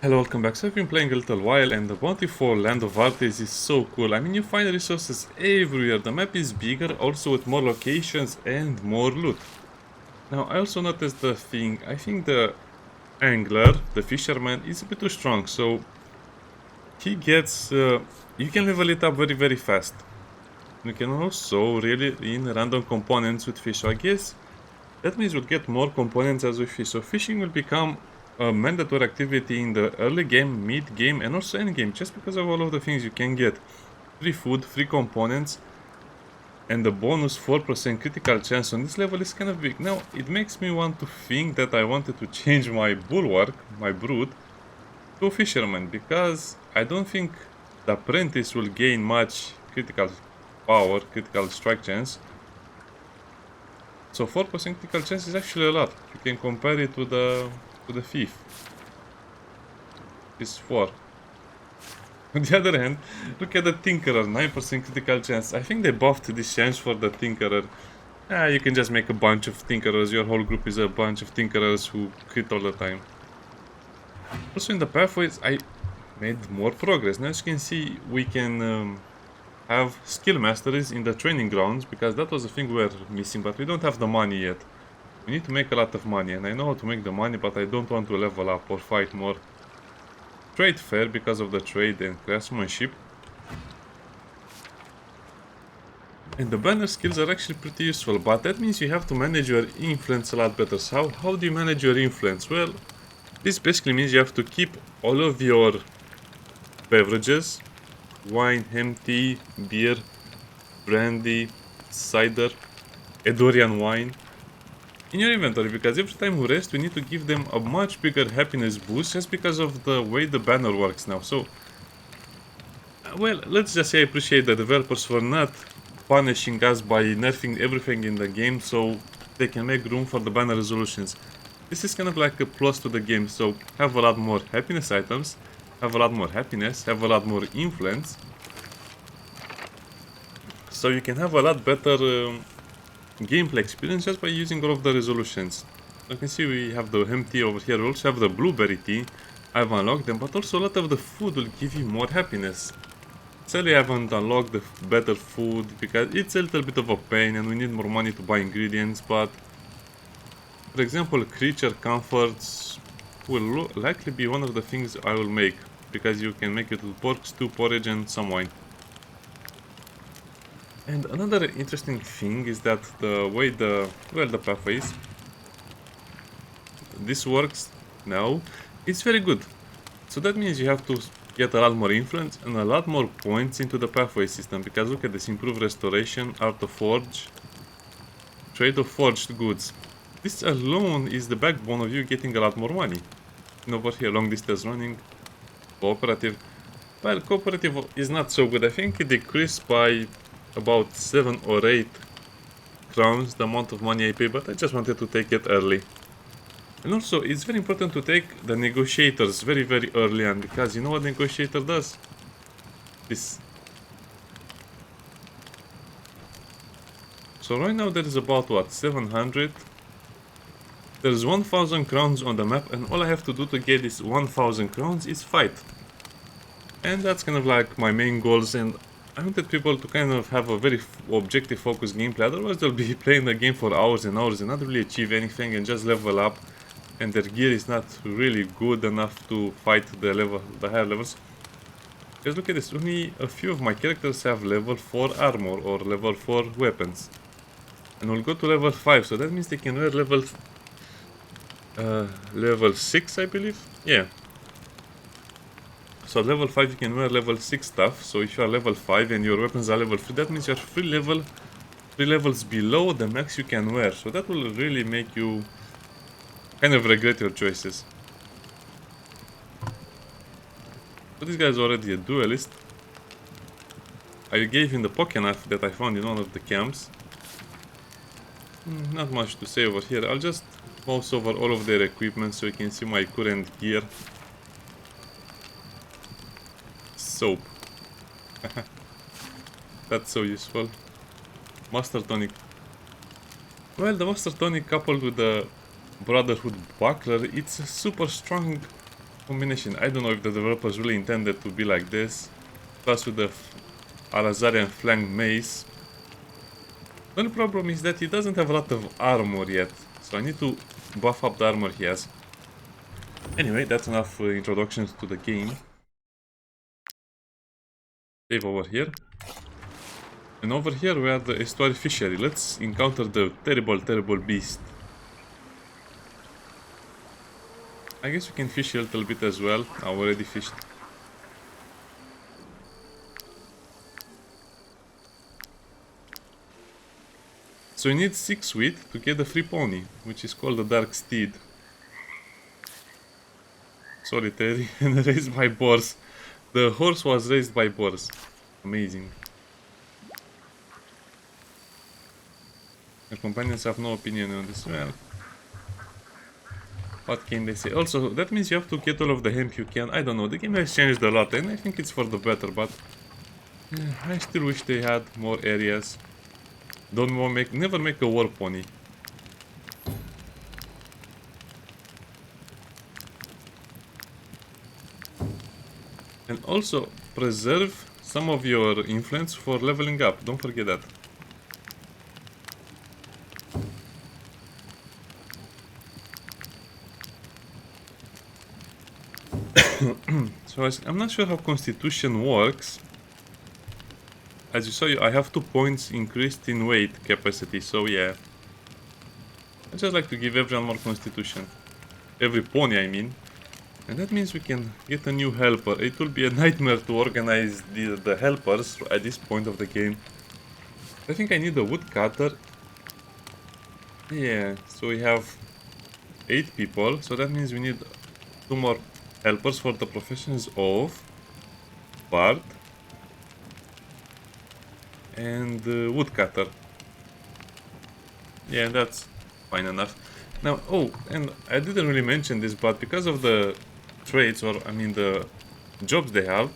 Hello, welcome back. So I've been playing a little while and the bounty for Land of WarTales is so cool. I mean, you find resources everywhere. The map is bigger, also with more locations and more loot. Now, I also noticed the thing. I think the angler, the fisherman, is a bit too strong. So he gets... you can level it up very fast. You can also really in random components with fish. So I guess that means we'll get more components as we fish. So fishing will become a mandatory activity in the early game, mid game, and also end game, just because of all of the things you can get. Free food, free components, and the bonus 4% critical chance on this level is kind of big. Now, it makes me want to think that I wanted to change my bulwark, my brood, to fisherman, because I don't think the apprentice will gain much critical power, critical strike chance. So 4% critical chance is actually a lot. You can compare it to the thief. It's 4. On the other hand, look at the Tinkerer, 9% critical chance. I think they buffed this chance for the Tinkerer. You can just make a bunch of Tinkerers. Your whole group is a bunch of Tinkerers who crit all the time. Also in the pathways, I made more progress. Now as you can see, we can have skill masteries in the training grounds, because that was the thing we were missing, but we don't have the money yet. We need to make a lot of money, and I know how to make the money, but I don't want to level up or fight more. Trade fair because of the trade and craftsmanship. And the banner skills are actually pretty useful, but that means you have to manage your influence a lot better. So how do you manage your influence? Well, this basically means you have to keep all of your beverages, wine, hemp tea, beer, brandy, cider, Edorian wine, in your inventory, because every time we rest we need to give them a much bigger happiness boost just because of the way the banner works now. So well, let's just say I appreciate the developers for not punishing us by nerfing everything in the game so they can make room for the banner resolutions. This is kind of like a plus to the game, so have a lot more happiness items, have a lot more happiness, have a lot more influence, so you can have a lot better gameplay experience just by using all of the resolutions. You can see we have the hemp tea over here. We also have the blueberry tea. I've unlocked them, but also a lot of the food will give you more happiness. Sadly, I haven't unlocked the better food because it's a little bit of a pain and we need more money to buy ingredients, but for example, creature comforts will likely be one of the things I will make, because you can make it with pork stew, porridge and some wine. And another interesting thing is that the way the pathways, this works now, it's very good. So that means you have to get a lot more influence and a lot more points into the pathway system, because look at this: improved restoration, art of forge, trade of forged goods. This alone is the backbone of you getting a lot more money. And over here, long distance running, cooperative. Well, cooperative is not so good. I think it decreased by about 7 or 8 crowns the amount of money I pay, but I just wanted to take it early. And also, it's very important to take the negotiators very early on, because you know what the negotiator does? This. So right now there is about, what, 700? There's 1000 crowns on the map, and all I have to do to get this 1000 crowns is fight. And that's kind of like my main goals, and I wanted people to kind of have a very objective focused gameplay, otherwise they'll be playing the game for hours and hours and not really achieve anything and just level up, and their gear is not really good enough to fight the higher levels. Because look at this, only a few of my characters have level 4 armor or level 4 weapons. And we'll go to level 5, so that means they can wear level 6, I believe? Yeah. So level 5 you can wear level 6 stuff, so if you are level 5 and your weapons are level 3, that means you're 3 levels below the max you can wear. So that will really make you kind of regret your choices. So this guy is already a duelist. I gave him the Pokéknife that I found in one of the camps. Not much to say over here. I'll just mouse over all of their equipment so you can see my current gear. Soap. That's so useful. Master Tonic. Well, the Master Tonic coupled with the Brotherhood Buckler, it's a super strong combination. I don't know if the developers really intended to be like this. Plus with the Alazarian flank mace. The only problem is that he doesn't have a lot of armor yet. So I need to buff up the armor he has. Anyway, that's enough introductions to the game. Save over here. And over here we are the estuary fishery. Let's encounter the terrible, terrible beast. I guess we can fish a little bit as well. I already fished. So you need 6 wheat to get the free pony, which is called the Dark Steed. Solitary and raised by boars. The horse was raised by boars. Amazing. The companions have no opinion on this. Well, what can they say? Also, that means you have to get all of the hemp you can. I don't know, the game has changed a lot and I think it's for the better, but I still wish they had more areas. Never make a war pony. And also preserve some of your influence for leveling up. Don't forget that. So I'm not sure how Constitution works. As you saw, I have 2 points increased in weight capacity, so yeah. I just like to give everyone more Constitution. Every pony, I mean. And that means we can get a new helper. It will be a nightmare to organize the helpers at this point of the game. I think I need a woodcutter. Yeah, so we have 8 people, so that means we need 2 more helpers for the professions of bard and woodcutter. Yeah, that's fine enough. Now, oh, and I didn't really mention this, but because of the trades, or I mean the jobs they have,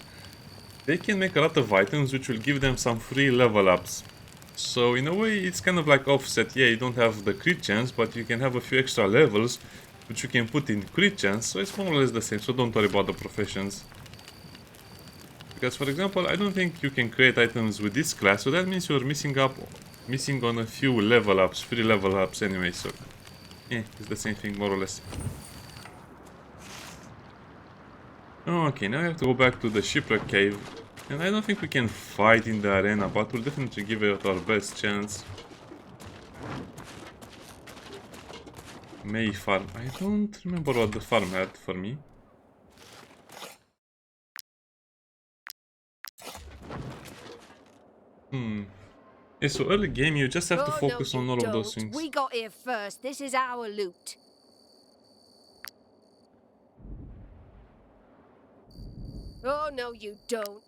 they can make a lot of items which will give them some free level ups. So in a way it's kind of like offset. Yeah, you don't have the crit chance, but you can have a few extra levels which you can put in crit chance, so it's more or less the same, so don't worry about the professions. Because for example, I don't think you can create items with this class, so that means you're missing on a few level ups, free level ups anyway, so yeah, it's the same thing more or less. Okay, now I have to go back to the shipwreck cave. And I don't think we can fight in the arena, but we'll definitely give it our best chance. May farm. I don't remember what the farm had for me. Yeah, so early game you just have to focus on all of those things. We got here first. This is our loot. Oh, no, you don't.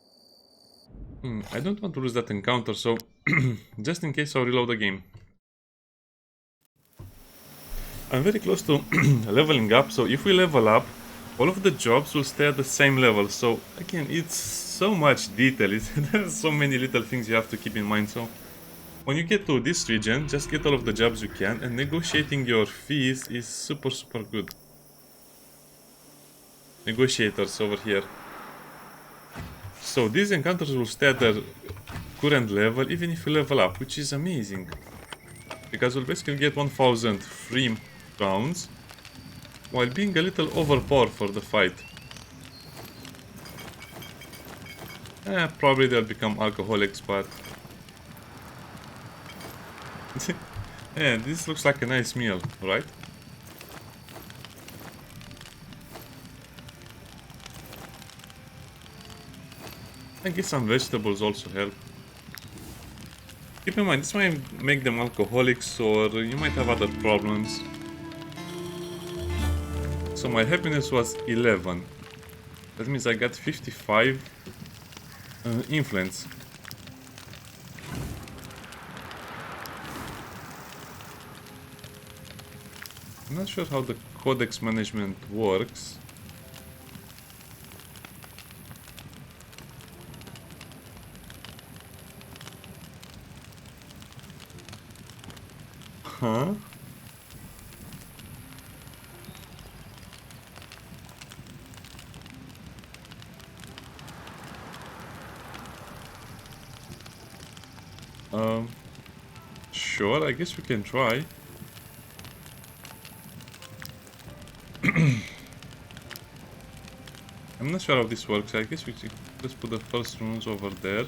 I don't want to lose that encounter, so just in case I'll reload the game. I'm very close to leveling up, so if we level up, all of the jobs will stay at the same level. So again, it's so much detail, there's so many little things you have to keep in mind. So when you get to this region, just get all of the jobs you can, and negotiating your fees is super good. Negotiators over here. So these encounters will stay at their current level even if you level up, which is amazing. Because we'll basically get 1000 free rounds while being a little overpowered for the fight. Probably they'll become alcoholics, but yeah, this looks like a nice meal, right? I guess some vegetables also help. Keep in mind, this might make them alcoholics, or you might have other problems. So my happiness was 11. That means I got 55 influence. I'm not sure how the Codex management works. Huh? Sure, I guess we can try. I'm not sure how this works. I guess we should just put the first runes over there.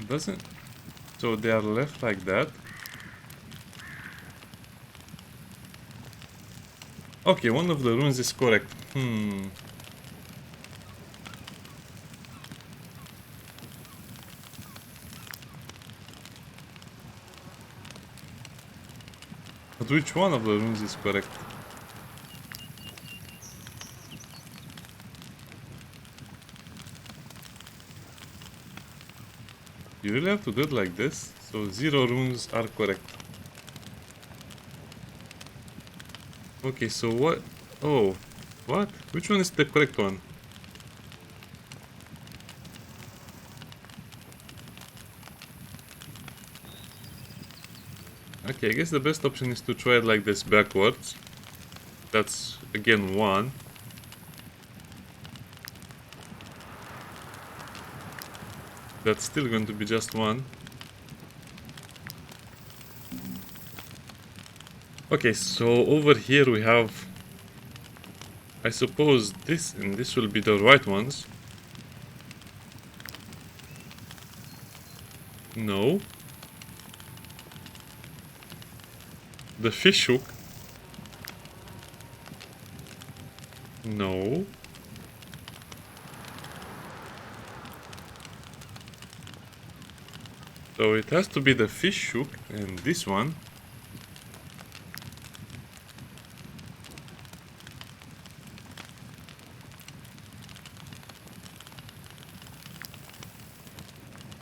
Doesn't... So they are left like that. Okay, one of the runes is correct. But which one of the runes is correct? You really have to do it like this? So 0 runes are correct. Okay, so what? Oh, what? Which one is the correct one? Okay, I guess the best option is to try it like this backwards. That's again 1. That's still going to be just 1. Okay, so over here we have, I suppose this and this will be the right ones. No. The fish hook. No. So it has to be the fish hook and this one.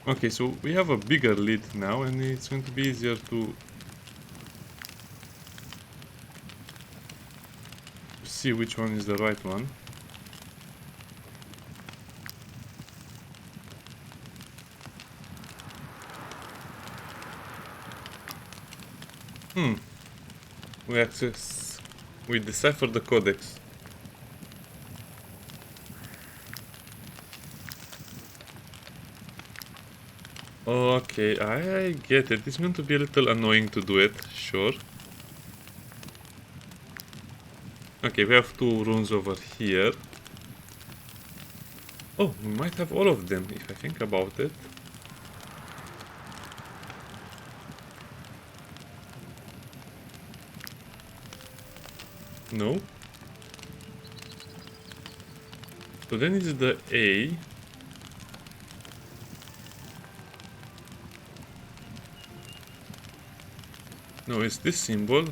Okay, so we have a bigger lid now and it's going to be easier to see which one is the right one. We decipher the Codex. Okay, I get it. It's going to be a little annoying to do it, sure. Okay, we have 2 runes over here. Oh, we might have all of them, if I think about it. No. So then it's the A. No, it's this symbol.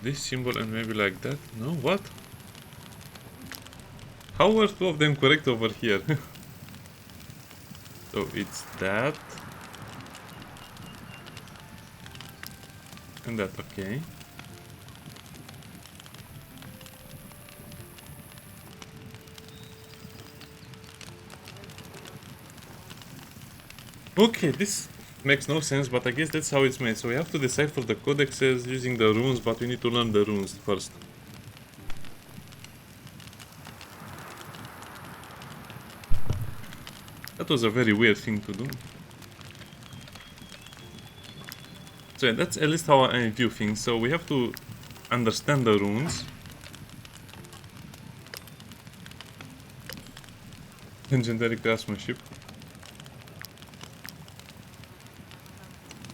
This symbol and maybe like that. No, what? How were 2 of them correct over here? So it's that. And that, okay. Okay, this makes no sense, but I guess that's how it's made. So we have to decipher the codexes using the runes, but we need to learn the runes first. That was a very weird thing to do. So yeah, that's at least how I view things. So we have to understand the runes. Legendary craftsmanship.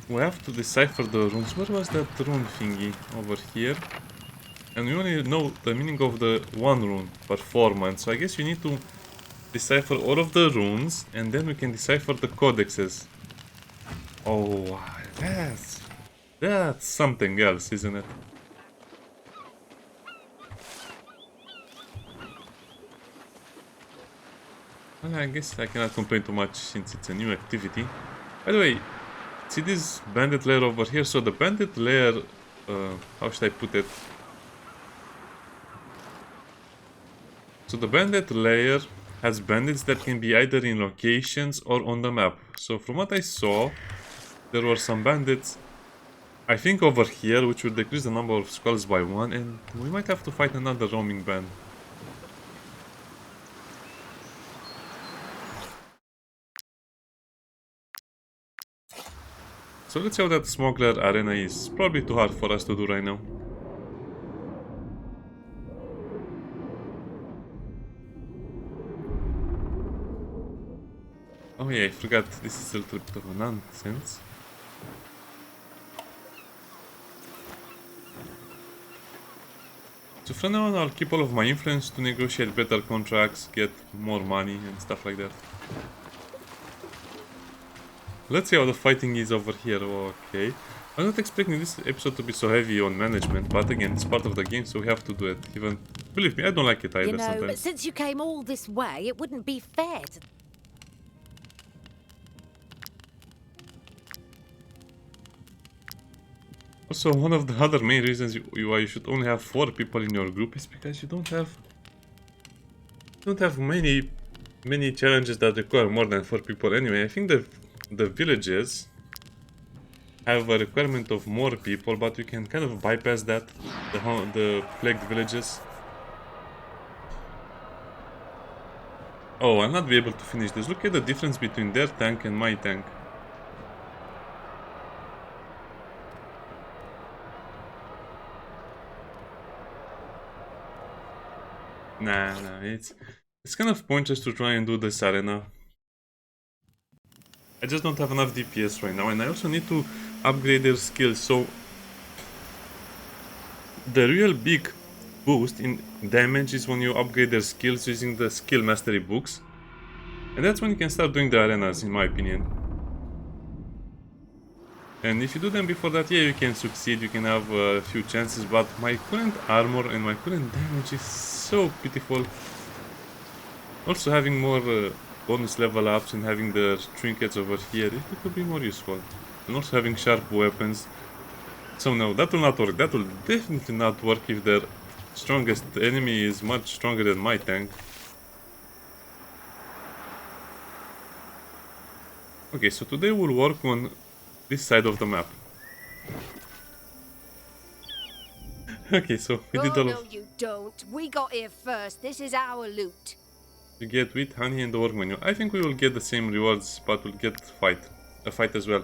We have to decipher the runes. Where was that rune thingy? Over here. And we only know the meaning of the one rune, performance. So I guess we need to decipher all of the runes, and then we can decipher the codexes. Oh, that's something else, isn't it? Well, I guess I cannot complain too much since it's a new activity. By the way, see this bandit layer over here? So the bandit layer, how should I put it? So the bandit layer has bandits that can be either in locations or on the map. So from what I saw, there were some bandits I think over here, which will decrease the number of skulls by 1, and we might have to fight another roaming band. So let's see how that smuggler arena is. Probably too hard for us to do right now. Oh yeah, I forgot, this is a little bit of a nonsense. So from now on I'll keep all of my influence to negotiate better contracts, get more money and stuff like that. Let's see how the fighting is over here. Okay. I'm not expecting this episode to be so heavy on management, but again, it's part of the game, so we have to do it. Even, believe me, I don't like it either sometimes. But since you came all this way, it wouldn't be fair to... Also, one of the other main reasons why you should only have 4 people in your group is because you don't have many challenges that require more than 4 people anyway. I think the villages have a requirement of more people, but you can kind of bypass that, the plagued villages. Oh, I'll not be able to finish this. Look at the difference between their tank and my tank. Nah, it's kind of pointless to try and do this arena. I just don't have enough DPS right now, and I also need to upgrade their skills, so the real big boost in damage is when you upgrade their skills using the skill mastery books, and that's when you can start doing the arenas, in my opinion. And if you do them before that, yeah, you can succeed, you can have a few chances, but my current armor and my current damage is so pitiful. Also having more bonus level ups and having the trinkets over here, it could be more useful. And also having sharp weapons. So no, that will not work. That will definitely not work if their strongest enemy is much stronger than my tank. Okay, so today we'll work on this side of the map. Okay, so we did all Oh, no, you don't. We got here first. This is our loot. You get wheat, honey, and the work menu. I think we will get the same rewards, but we'll get a fight as well.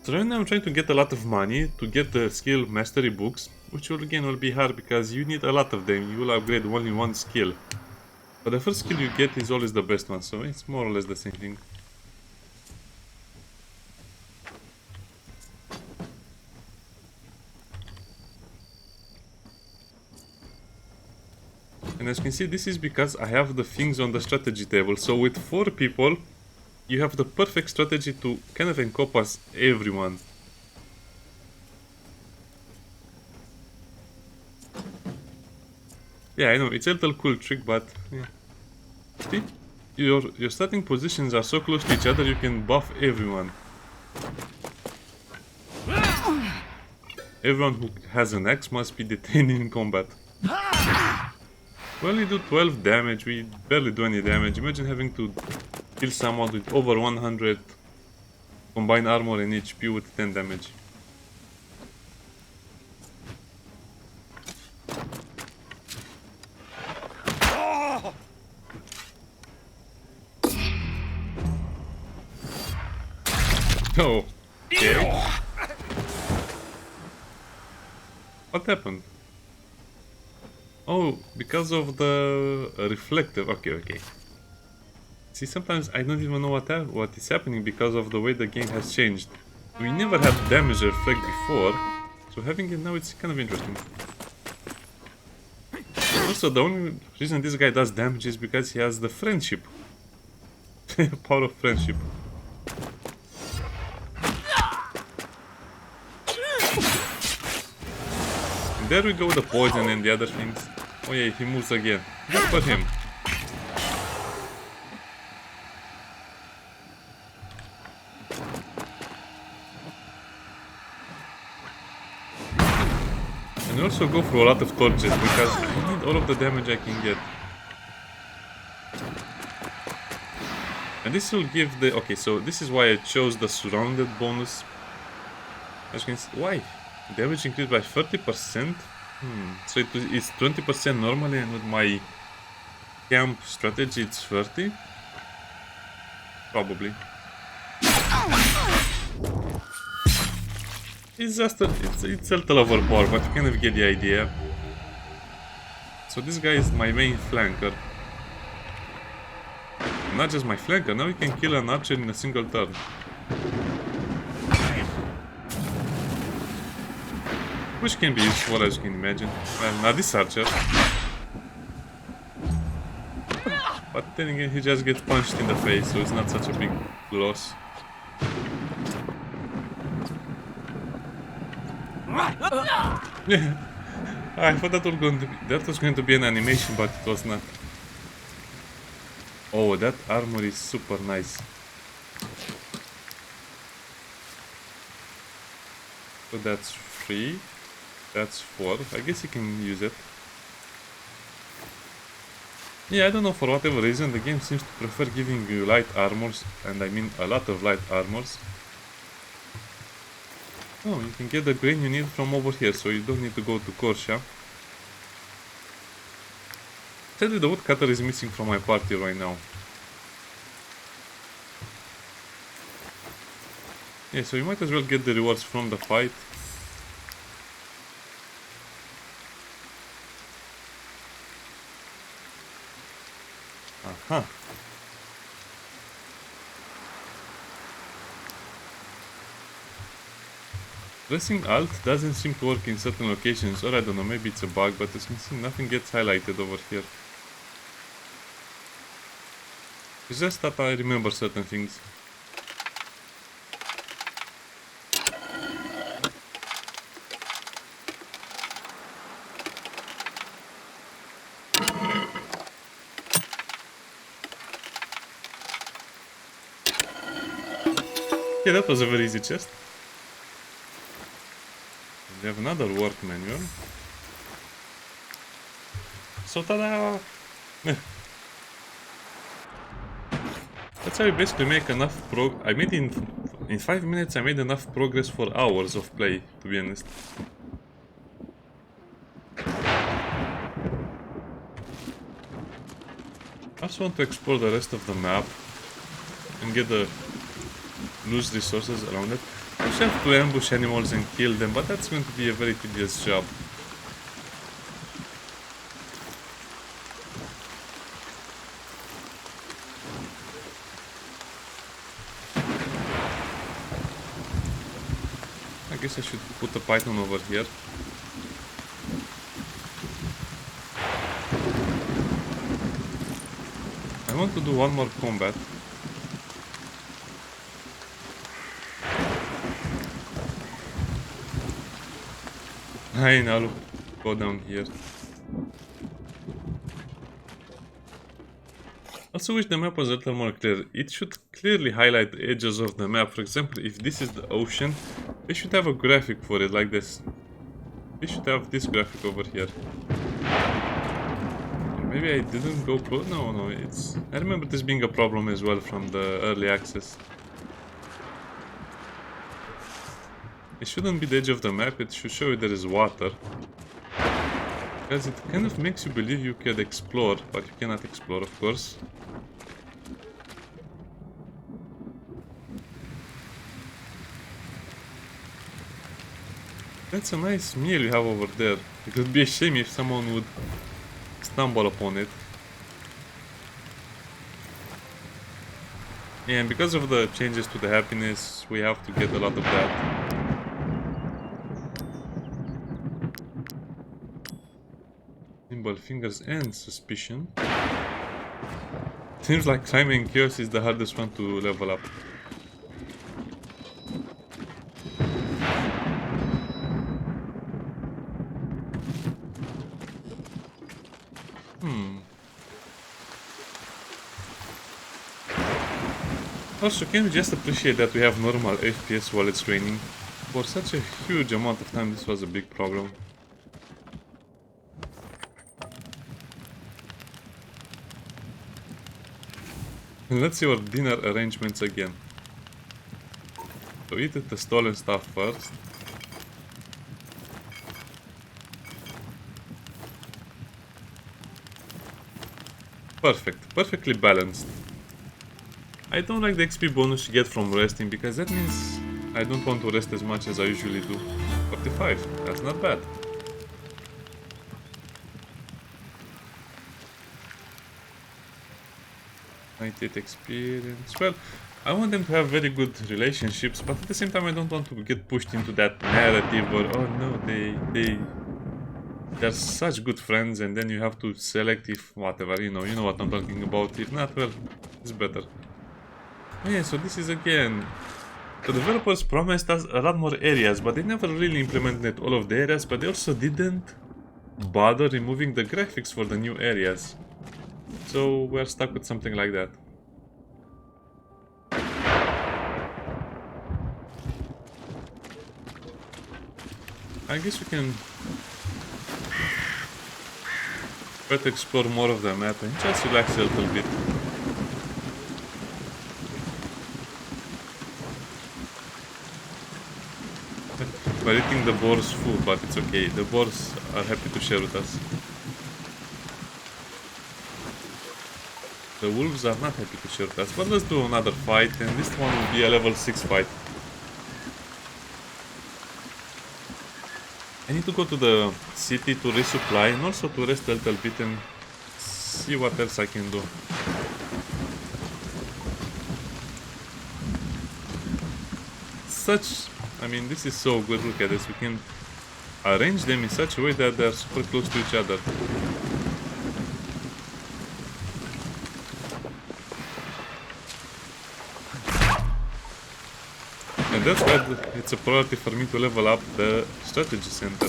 So right now I'm trying to get a lot of money to get the skill mastery books, which will again will be hard because you need a lot of them. You will upgrade only one skill. But the first skill you get is always the best one, so it's more or less the same thing. And as you can see, this is because I have the things on the strategy table. So with 4 people, you have the perfect strategy to kind of encompass everyone. Yeah, I know, it's a little cool trick, but yeah. See? Your starting positions are so close to each other, you can buff everyone. Everyone who has an axe must be detained in combat. We only do 12 damage, we barely do any damage. Imagine having to kill someone with over 100 combined armor and HP with 10 damage. Oh, okay. What happened? Oh, because of the reflective. Okay. See, sometimes I don't even know what is happening because of the way the game has changed. We never had damage reflect before, so having it now, it's kind of interesting. Also, the only reason this guy does damage is because he has the friendship. Power of friendship. And there we go with the poison and the other things. Oh yeah, he moves again. Good for him. And also go for a lot of torches because I need all of the damage I can get. And this will give the... Okay, so this is why I chose the surrounded bonus. As you can see... Why? Damage increased by 30%. So it's 20% normally, and with my camp strategy it's 30. Probably. It's just it's a little overpowered, but you kind of get the idea. So this guy is my main flanker. Not just my flanker, now you can kill an archer in a single turn. Which can be useful, as you can imagine. Well, not this archer. But then again, he just gets punched in the face, so it's not such a big loss. Yeah. I thought that was going to be an animation, but it was not. Oh, that armor is super nice. So that's 3. That's 4. I guess you can use it. Yeah, I don't know, for whatever reason, the game seems to prefer giving you light armors, and I mean a lot of light armors. Oh, you can get the grain you need from over here, so you don't need to go to Korsha. Sadly, the woodcutter is missing from my party right now. Yeah, so you might as well get the rewards from the fight. Aha. Pressing Alt doesn't seem to work in certain locations, or I don't know, maybe it's a bug, but as you can see, nothing gets highlighted over here. It's just that I remember certain things. Yeah, that was a very easy chest. We have another work manual. So tada! That's how you basically make enough I made in 5 minutes I made enough progress for hours of play, to be honest. I also want to explore the rest of the map and get the loose resources around it. I also have to ambush animals and kill them, but that's going to be a very tedious job. I guess I should put a python over here. I want to do one more combat. I now go down here. Also wish the map was a little more clear. It should clearly highlight the edges of the map. For example, if this is the ocean, they should have a graphic for it like this. They should have this graphic over here. Maybe I didn't go close. No, it's... I remember this being a problem as well from the early access. It shouldn't be the edge of the map, it should show you there is water. Because it kind of makes you believe you could explore, but you cannot explore, of course. That's a nice meal you have over there. It would be a shame if someone would stumble upon it. Yeah, and because of the changes to the happiness, we have to get a lot of that. Nimble fingers and suspicion. Seems like climbing chaos is the hardest one to level up. Also, can we just appreciate that we have normal FPS while it's raining? For such a huge amount of time, this was a big problem. And let's see our dinner arrangements again. So eat the stolen stuff first. Perfect. Perfectly balanced. I don't like the XP bonus you get from resting, because that means I don't want to rest as much as I usually do. 45. That's not bad. '98 experience. Well, I want them to have very good relationships, but at the same time I don't want to get pushed into that narrative where, oh no, they're such good friends, and then you have to select if whatever, you know what I'm talking about. If not, well, it's better. Yeah, so this is again, the developers promised us a lot more areas, but they never really implemented all of the areas, but they also didn't bother removing the graphics for the new areas. So we're stuck with something like that. I guess we can try to explore more of the map and just relax a little bit. We're eating the boar's food, but it's okay. The boars are happy to share with us. The wolves are not happy to share with us, but let's do another fight, and this one will be a level 6 fight. I need to go to the city to resupply and also to rest a little bit and see what else I can do. I mean, this is so good. Look at this. We can arrange them in such a way that they're super close to each other. And that's why it's a priority for me to level up the strategy center.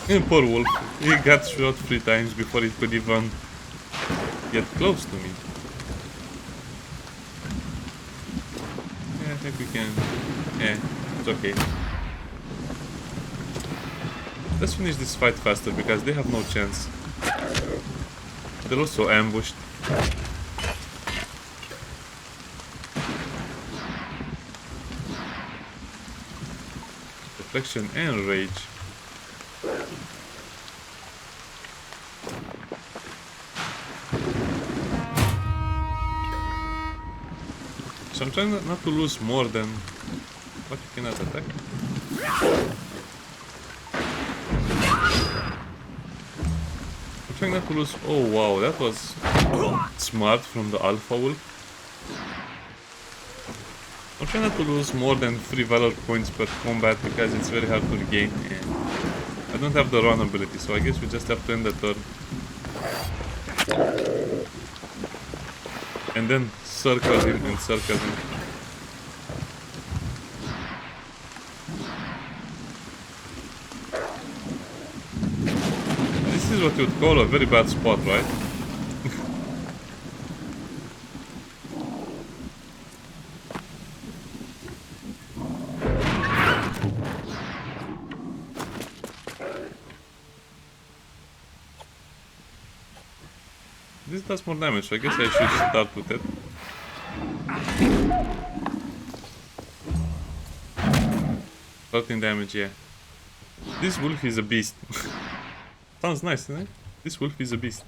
And poor wolf, he got shot 3 times before he could even get close to me. Yeah, I think we can. Yeah, it's okay. Let's finish this fight faster because they have no chance. They're also ambushed. Reflection and rage. So I'm trying not to lose more than what you cannot attack. I'm trying not to lose. Oh wow, that was smart from the Alpha Wolf. I'm trying not to lose more than 3 valor points per combat because it's very hard to regain, and I don't have the run ability, so I guess we just have to end the turn. And then circle him and circle him. This is what you would call a very bad spot, right? This does more damage, so I guess I should start with it. 13 damage, yeah. This wolf is a beast. Sounds nice, isn't it? This wolf is a beast.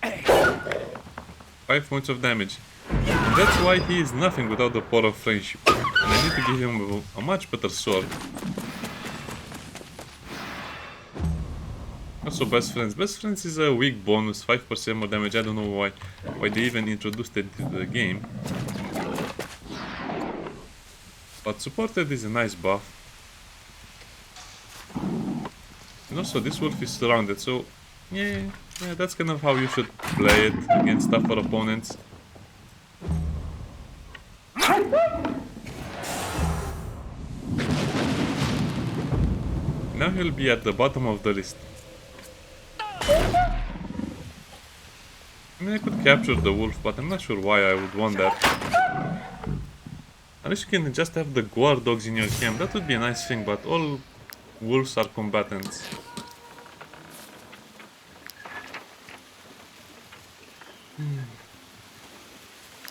5 points of damage. And that's why he is nothing without the power of friendship. And I need to give him a much better sword. Also best friends. Best friends is a weak bonus, 5% more damage. I don't know why they even introduced it into the game. But supported is a nice buff. And also this wolf is surrounded, so yeah, that's kind of how you should play it against tougher opponents. Now he'll be at the bottom of the list. I mean, I could capture the wolf, but I'm not sure why I would want that. Unless you can just have the guard dogs in your camp, that would be a nice thing, but all wolves are combatants.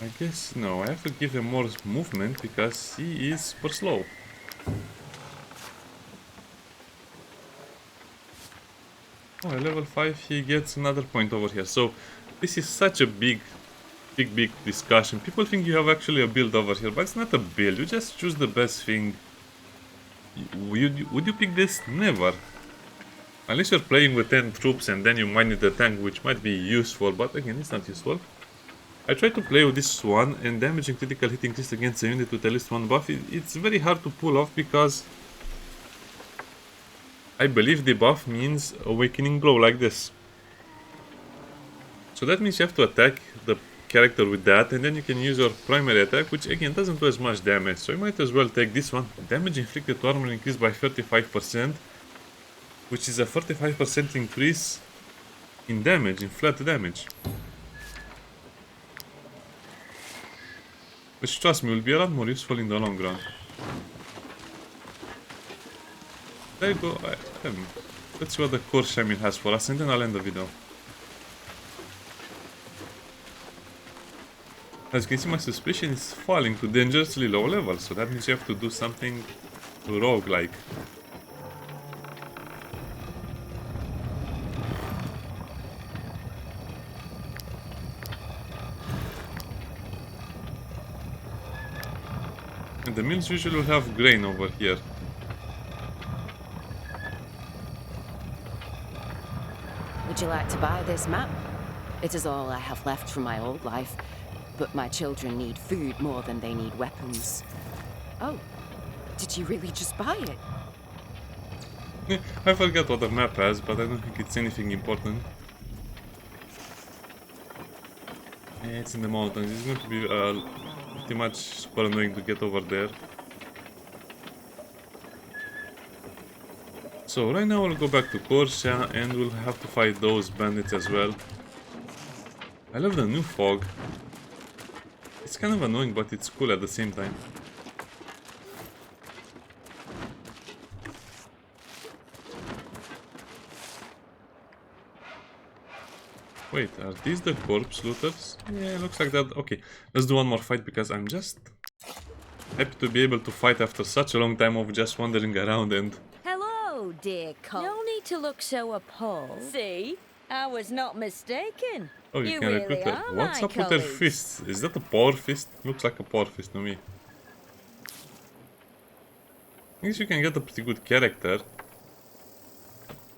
I guess no, I have to give him more movement because he is super slow. Oh, at level 5 he gets another point over here. So this is such a big discussion. People think you have actually a build over here, but it's not a build. You just choose the best thing. Would you pick this? Never. Unless you're playing with 10 troops and then you might need a tank, which might be useful, but again, it's not useful. I tried to play with this one, and damaging critical hit increased against a unit with at least one buff. It's very hard to pull off because I believe the buff means awakening blow like this. So that means you have to attack the character with that, and then you can use your primary attack, which again doesn't do as much damage. So you might as well take this one. Damage inflicted to armor increased by 35%, which is a 35% increase in damage, in flat damage. Which, trust me, will be a lot more useful in the long run. There you go. Let's see what the core shaman has for us, and then I'll end the video. As you can see, my suspicion is falling to dangerously low levels, so that means you have to do something rogue-like. And the mills usually will have grain over here. Would you like to buy this map? It is all I have left from my old life, but my children need food more than they need weapons. Oh, did you really just buy it? I forgot what the map has, but I don't think it's anything important. It's in the mountains. It's going to be pretty much super annoying to get over there. So right now we'll go back to Corsia and we'll have to fight those bandits as well. I love the new fog. It's kind of annoying, but it's cool at the same time. Wait, are these the corpse looters? Yeah, looks like that. Okay, let's do one more fight because I'm just happy to be able to fight after such a long time of just wandering around and... Hello, dear Cole. No need to look so appalled. See? I was not mistaken. Oh, you can recruit her. What's up with her fists? Is that a power fist? Looks like a power fist to me. I guess you can get a pretty good character.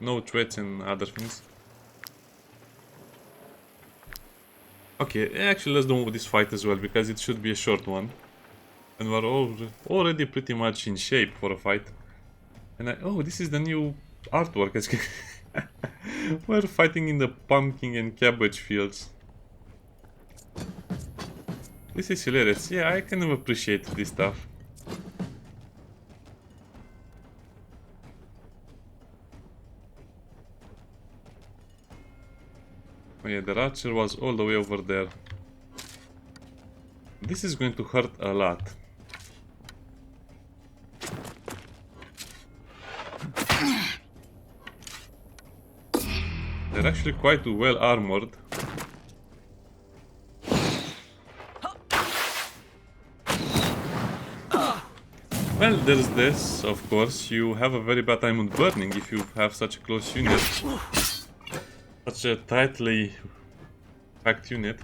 No threats and other things. Okay, actually let's do this fight as well, because it should be a short one. And we're already pretty much in shape for a fight. And oh, this is the new artwork. We're fighting in the pumpkin and cabbage fields. This is hilarious. Yeah, I kind of appreciate this stuff. Oh yeah, the archer was all the way over there. This is going to hurt a lot. They're actually quite well armored. Well, there's this, of course. You have a very bad time on burning if you have such a close unit. Such a tightly packed unit.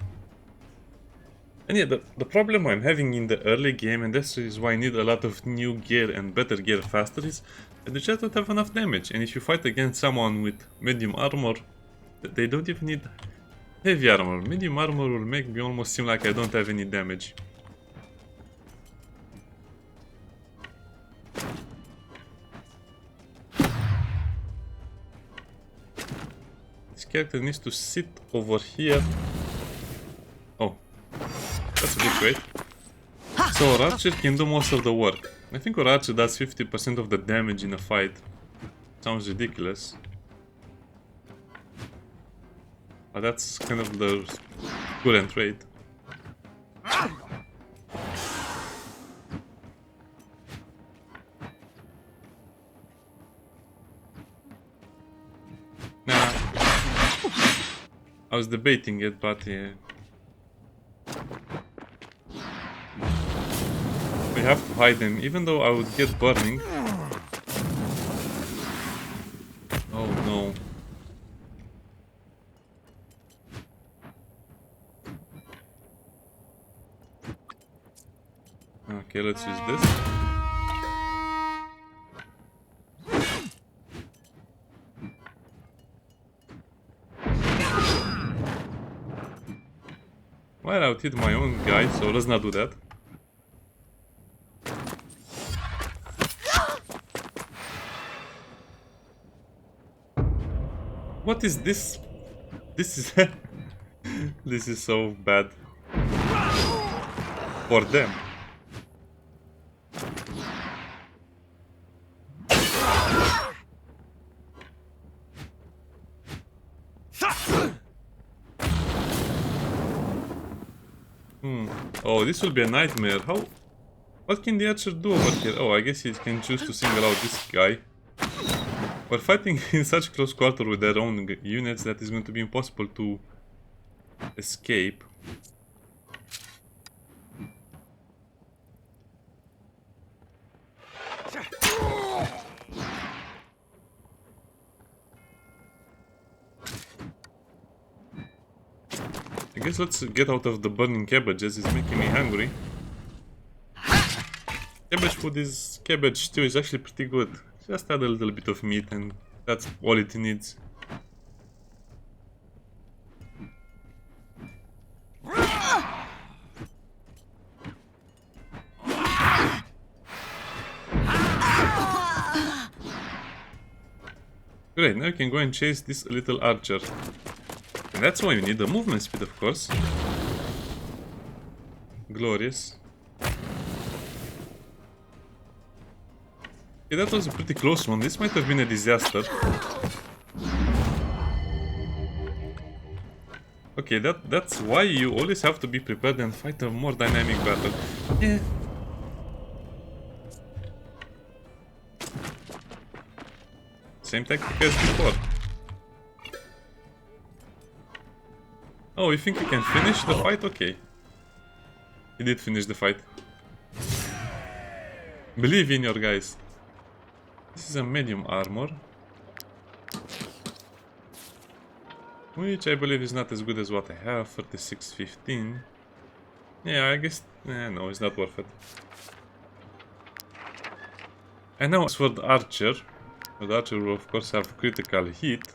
And yeah, the problem I'm having in the early game, and this is why I need a lot of new gear and better gear faster, is that you just don't have enough damage. And if you fight against someone with medium armor, they don't even need heavy armor. Medium armor will make me almost seem like I don't have any damage. This character needs to sit over here. Oh, that's a bit great. So our archer can do most of the work. I think our archer does 50% of the damage in a fight. Sounds ridiculous. But that's kind of the current rate. Nah. I was debating it, but yeah. We have to hide them, even though I would get burning. Oh no. Okay, let's use this. Well, I outhit my own guy, so let's not do that. What is this? This is... this is so bad. For them. Oh, this will be a nightmare. How? What can the archer do over here? Oh, I guess he can choose to single out this guy. We're fighting in such close quarter with their own units that is going to be impossible to escape. I guess let's get out of the burning cabbages, it's making me hungry. Cabbage food is... cabbage stew is actually pretty good. Just add a little bit of meat and that's all it needs. Great, now you can go and chase this little archer. And that's why you need the movement speed, of course. Glorious. Okay, that was a pretty close one. This might have been a disaster. Okay, that's why you always have to be prepared and fight a more dynamic battle. Yeah. Same tactic as before. Oh, you think you can finish the fight? Okay. He did finish the fight. Believe in your guys. This is a medium armor. Which I believe is not as good as what I have. 3615. Yeah, I guess... no, it's not worth it. And now as for the archer. The archer will of course have critical hit.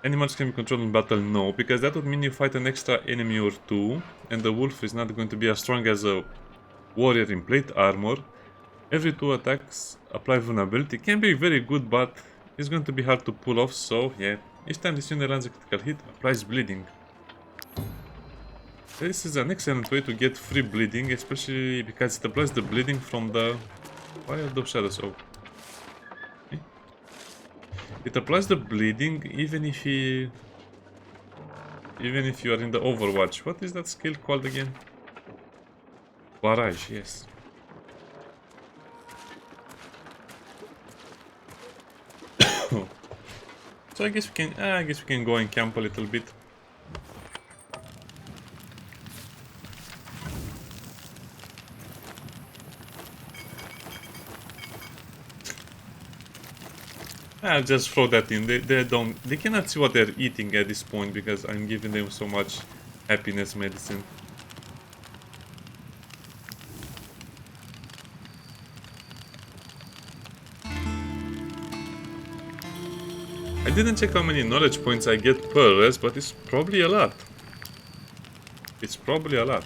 Animals can be controlled in battle? No, because that would mean you fight an extra enemy or two, and the wolf is not going to be as strong as a warrior in plate armor. Every 2 attacks apply vulnerability. Can be very good, but it's going to be hard to pull off, so yeah. Each time this unit lands a critical hit, applies bleeding. This is an excellent way to get free bleeding, especially because it applies the bleeding from the... Why are those shadows? Oh. It applies the bleeding even if you are in the Overwatch. What is that skill called again? Barrage, yes. So I guess we can go and camp a little bit. I'll just throw that in. They cannot see what they're eating at this point because I'm giving them so much happiness medicine. I didn't check how many knowledge points I get per rest, but it's probably a lot. It's probably a lot.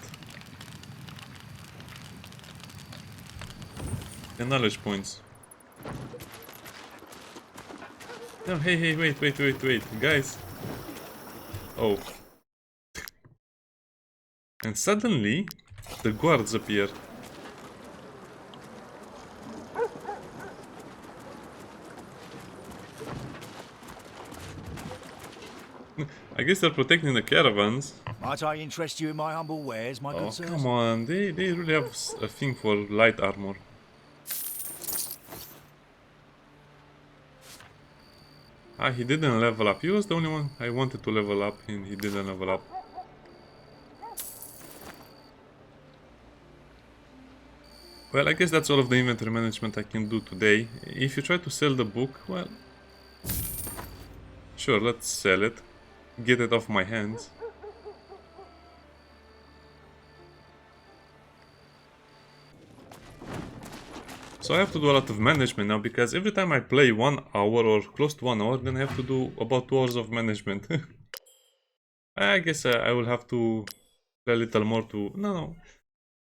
10 knowledge points. No, hey, wait, guys. Oh. And suddenly, the guards appear. I guess they're protecting the caravans. Might I interest you in my humble wares, my good sirs? Come on, they really have a thing for light armor. Ah, he didn't level up. He was the only one I wanted to level up and he didn't level up. Well, I guess that's all of the inventory management I can do today. If you try to sell the book, well... Sure, let's sell it. Get it off my hands. So I have to do a lot of management now, because every time I play 1 hour or close to 1 hour, then I have to do about 2 hours of management. I guess I will have to play a little more to... No.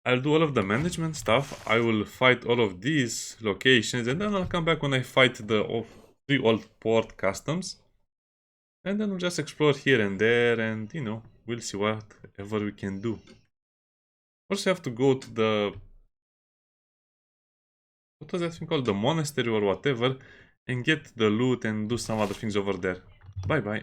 I'll do all of the management stuff. I will fight all of these locations, and then I'll come back when I fight the 3 old port customs. And then we'll just explore here and there, and you know, we'll see whatever we can do. Also have to go to the... what was that thing called? The monastery or whatever, and get the loot and do some other things over there. Bye bye.